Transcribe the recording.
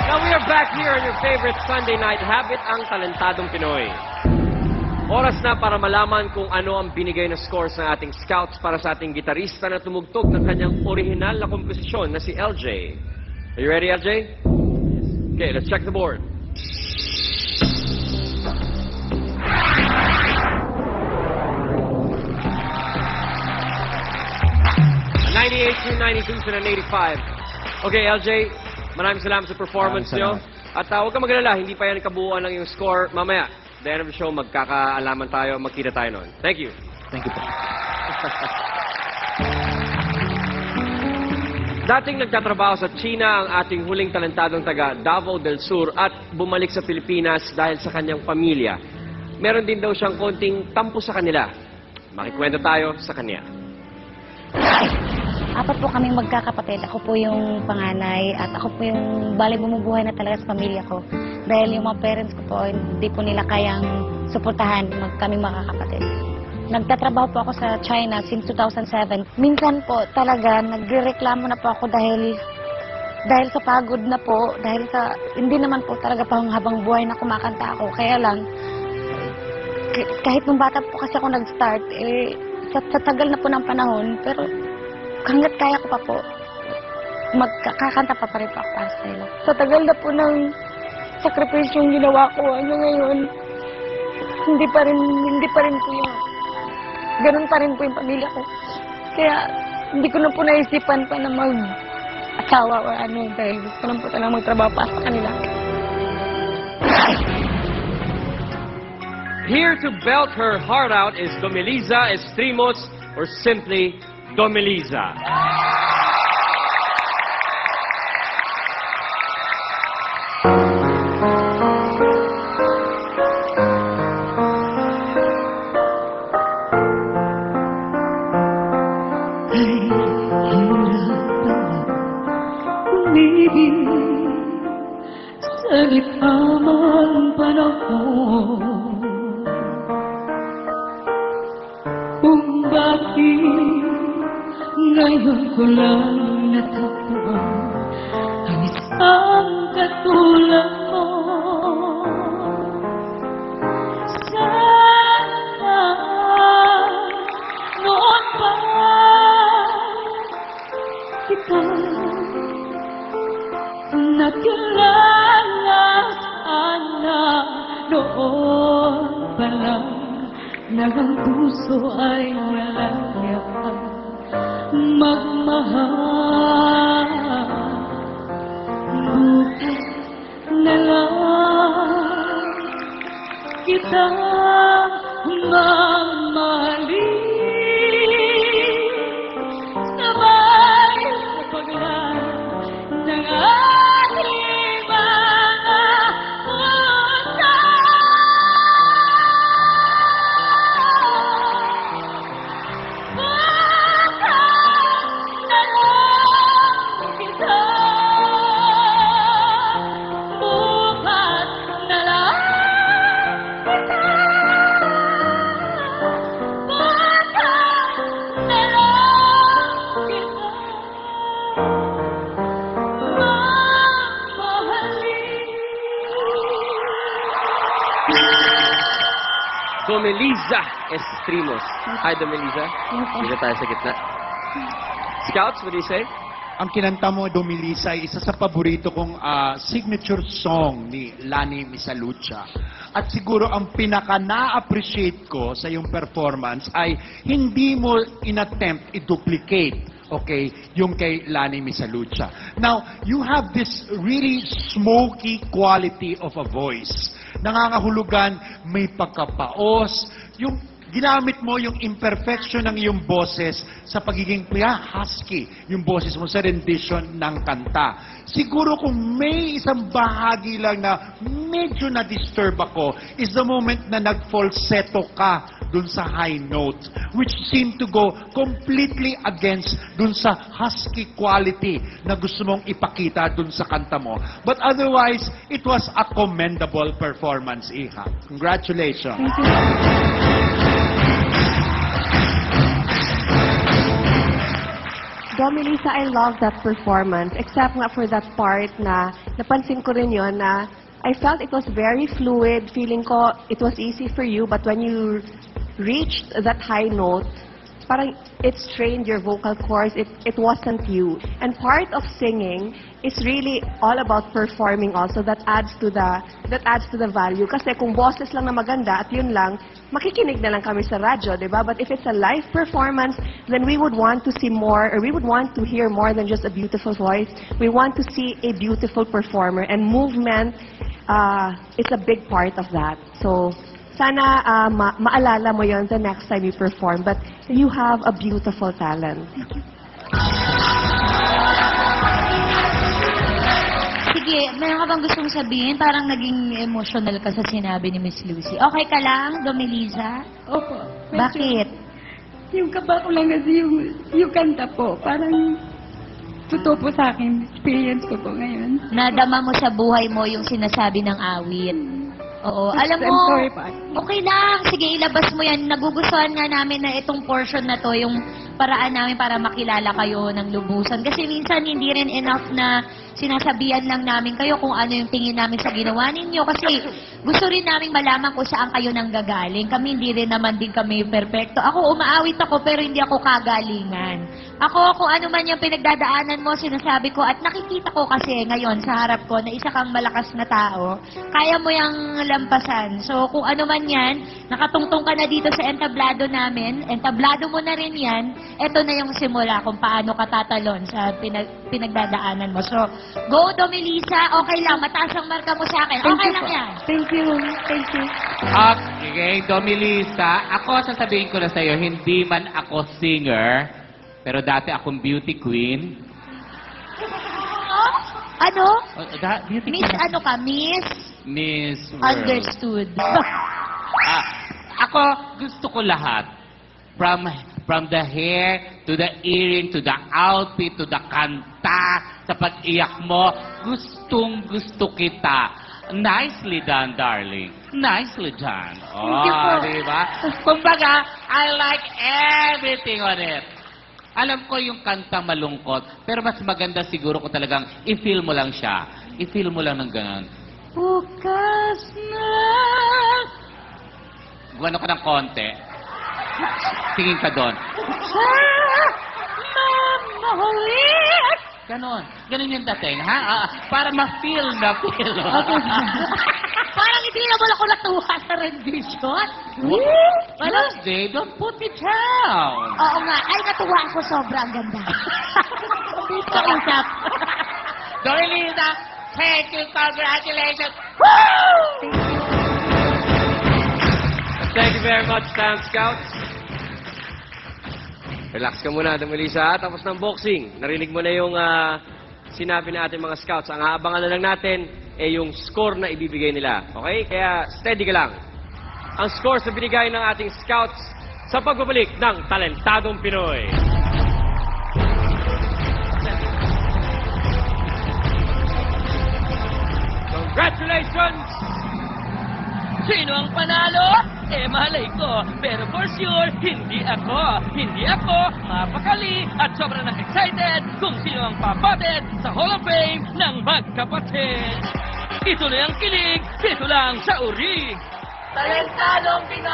Now we are back here on your favorite Sunday night habit, ang Talentadong Pinoy. Oras na para malaman kung ano ang binigay na scores ng ating scouts para sa ating gitarista na tumugtog ng kanyang orihinal na komposisyon na si LJ. Are you ready, LJ? Okay, let's check the board. 98 through 92 to 85. Okay, LJ, maraming salamat sa performance nyo. At huwag ka mag-alala, hindi pa yan kabuuan ng yung score. Mamaya, the end of the show, magkakaalaman tayo, magkita tayo noon. Thank you. Thank you po. Dating nagtatrabaho sa China ang ating huling talentadong taga Davao del Sur at bumalik sa Pilipinas dahil sa kanyang pamilya. Meron din daw siyang konting tampo sa kanila. Makikwento tayo sa kanya. Apat po kaming magkakapatid. Ako po yung panganay at ako po yung bali bumubuhay na talaga sa pamilya ko. Dahil yung mga parents ko po, hindi po nila kayang suportahan kaming makakapatid. Nagtatrabaho po ako sa China since 2007. Minsan po talaga nagrereklamo na po ako dahil sa pagod na po, dahil sa hindi naman po talaga pang habang buhay na kumakanta ako. Kaya lang, kahit nung bata po kasi ako nag-start, sa tagal na po ng panahon, pero hanggat kaya ko pa po, magkakanta pa rin po ako para sa kanila. Sa tagal na po ng sakripisyong ginawa ko, ngayon, hindi pa rin po yung, ganun pa rin po yung pamilya ko. Kaya, hindi ko na po naisipan pa na mag-asawa o dahil gusto lang po talagang magtrabaho pa sa kanila. Here to belt her heart out is Domeliza Estrimos, or simply Domeliza. Umibig sa litamang panahon. Kung bakit ngayon ko lang natagpuan ang isang katulad mo. Sana noon pa kita nakilala, sana noon pa lang na ang puso ay walang yakan magmahal. Bukas na lang kita mamahalin. Sabay sa paglaan ng ating mga puso. Domeliza Estrimos. Hi, Domeliza. Dito tayo sa gitna. Scouts, what do you say? Ang kinanta mo, Domeliza, ay isa sa paborito kong signature song ni Lani Misalucha. At siguro ang pinaka-na-appreciate ko sa iyong performance ay hindi mo in-attempt i-duplicate, okay, yung kay Lani Misalucha. Now, you have this really smoky quality of a voice. Nangangahulugan, may pagkapaos, yung ginamit mo yung imperfection ng iyong boses sa pagiging husky, yung boses mo sa rendition ng kanta. Siguro kung may isang bahagi lang na medyo na-disturb ako is the moment na nag-falsetto ka dun sa high note, which seemed to go completely against dun sa husky quality na gusto mong ipakita dun sa kanta mo. But otherwise, it was a commendable performance, Iha. Congratulations. Thank you. Domelisa, I love that performance. Except nga for that part na napansin ko rin yun na I felt it was very fluid. Feeling ko it was easy for you, but when you reached that high note, parang it strained your vocal cords. It wasn't you. And part of singing is really all about performing also. That adds to the value. Kasi kung boses lang na maganda at yun lang, makikinig na lang kami sa radyo, di ba? But if it's a live performance, then we would want to see more, or we would want to hear more than just a beautiful voice. We want to see a beautiful performer, and movement is a big part of that. So, sana maalala mo yon the next time you perform. But you have a beautiful talent. Sige, meron ka bang gustong sabihin? Parang naging emotional ka sa sinabi ni Miss Lucy. Okay ka lang, Domelisa? Opo. medyo- Bakit? Yung kaba ko lang kasi yung kanta po. Parang totoo po sa akin. Experience ko po ngayon. Nadama mo sa buhay mo yung sinasabi ng awit. Oo. Alam mo, I'm sorry po. okay lang. Sige, ilabas mo yan. Nagugustuhan nga namin na itong portion na to, yung paraan namin para makilala kayo ng lubusan. Kasi minsan hindi rin enough na sinasabihan lang namin kayo kung ano yung tingin namin sa ginawa ninyo. Kasi gusto rin namin malaman kung saan kayo nanggagaling. Kami hindi rin naman din kami perfecto. Ako, umaawit ako pero hindi ako kagalingan. Ako, kung ano man yung pinagdadaanan mo, sinasabi ko, at nakikita ko kasi ngayon sa harap ko na isa kang malakas na tao, kaya mo yung lampasan. So, kung ano man yan, nakatungtong ka na dito sa entablado namin, entablado mo na rin yan, eto na yung simula kung paano ka tatalon sa pinagdadaanan mo. So, go, Domelisa, okay lang, mataas ang marka mo sa akin. Okay lang yan. Thank you. Thank you. Okay, Domelisa, ako sasabihin ko na sa'yo, hindi man ako singer, pero dati akong beauty queen. Ano? Beauty Miss queen. ano ka? Miss? Miss World. Understood. Ako, gusto ko lahat. From the hair, to the earring, to the outfit, to the kanta, sa pag-iyak mo, gustong-gusto kita. Nicely done, darling. Nicely done. you po. Diba? Kumbaga, I like everything on it. Alam ko yung kanta malungkot, pero mas maganda siguro kung talagang i-feel mo lang siya. I-feel mo lang ng gano'n. Bukas na. Gawin ko ng konti. Tingin ka doon. Mamahalit. Ganon. Ganon yung dating, ha? Para ma-feel na feel. Parang hindi naman ako natuwa sa rendition. Parang, Tuesday, don't put me down. oo nga. Ay, natuwa ako. Sobrang ganda. Pausap. Dorilisa, thank you, congratulations. Thank you very much, Stan Scouts. Relax ka muna, Domelisa. Tapos ng boxing, narinig mo na yung sinabi na ating mga scouts. Ang aabangan na lang natin ay yung score na ibibigay nila. Okay? Kaya steady ka lang. Ang score na binigay ng ating scouts sa pagbabalik ng Talentadong Pinoy. Congratulations! Sino ang panalo? Eh, malay ko. Pero for sure, hindi ako. Hindi ako mapakali at sobrang excited kung sino ang papatid sa Hall of Fame ng magkapatid. Ito na ang kilig, dito lang sa Uri. Talentadong Pinoy!